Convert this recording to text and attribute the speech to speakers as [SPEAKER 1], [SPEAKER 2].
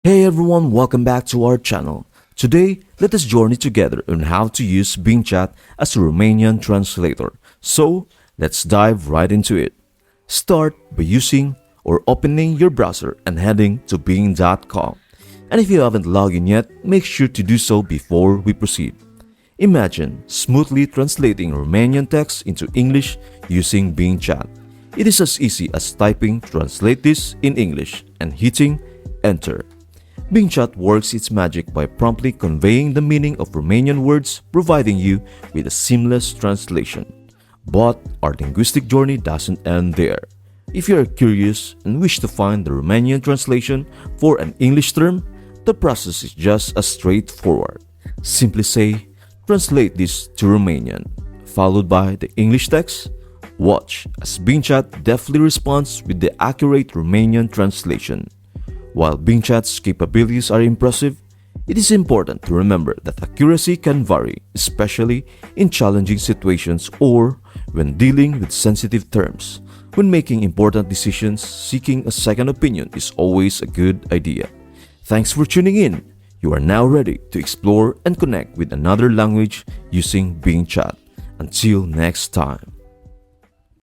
[SPEAKER 1] Hey everyone, welcome back to our channel. Today, let us journey together on how to use Bing Chat as a Romanian translator. So, let's dive right into it. Start by using or opening your browser and heading to bing.com. And if you haven't logged in yet, make sure to do so before we proceed. Imagine smoothly translating Romanian text into English using Bing Chat. It is as easy as typing "translate this" in English and hitting enter. Bing Chat works its magic by promptly conveying the meaning of Romanian words, providing you with a seamless translation. But our linguistic journey doesn't end there. If you are curious and wish to find the Romanian translation for an English term, the process is just as straightforward. Simply say, "Translate this to Romanian," followed by the English text. Watch as Bing Chat deftly responds with the accurate Romanian translation. While Bing Chat's capabilities are impressive, it is important to remember that accuracy can vary, especially in challenging situations or when dealing with sensitive terms. When making important decisions, seeking a second opinion is always a good idea. Thanks for tuning in. You are now ready to explore and connect with another language using Bing Chat. Until next time.